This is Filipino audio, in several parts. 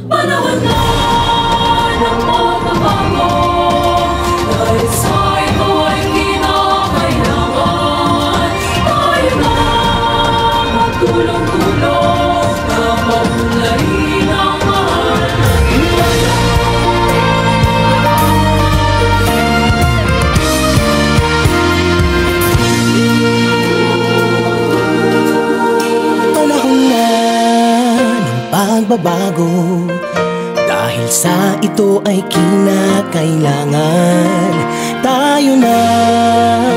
Panahon na ng pagbabago, dahil sa ito ay kinakailangan tayo na magtulong-tulong na maunlarin ang mahal na Panahon na ng pagbabago, dahil sa ito ay kinakailangan tayo na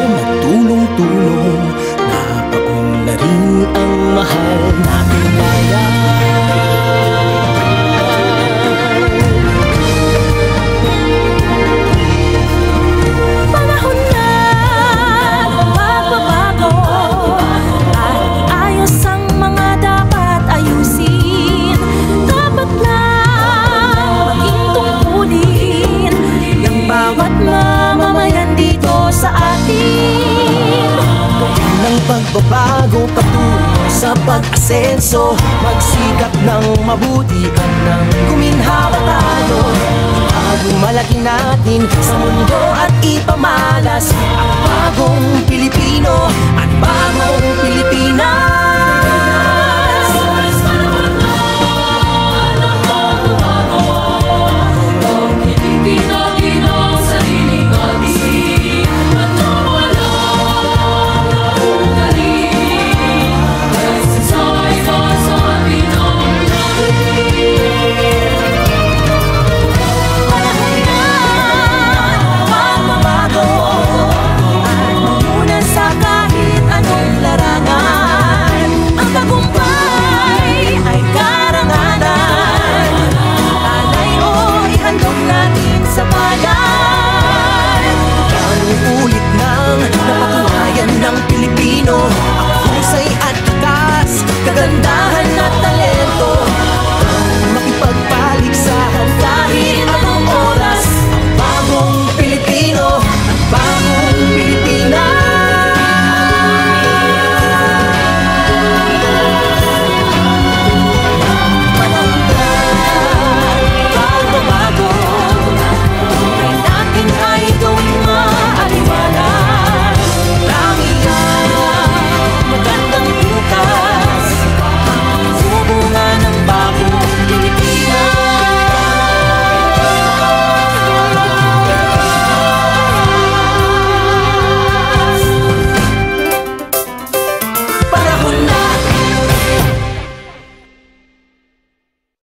magtulong-tulong na paunlarin ang mahal nating bayan. Panahon na ng pagbabago, at iayos ang mga dapat ayusin. Dapat lang maging tungkulin ng bawat mamamayan dito sa atin. Ng pagbabago patungo sa pag-asenso, magsikap ng mabuti at ng guminhawa tayo. Itagumalaki natin sa mundo at ipamalas ang bagong Pilipino at bagong Pilipinas.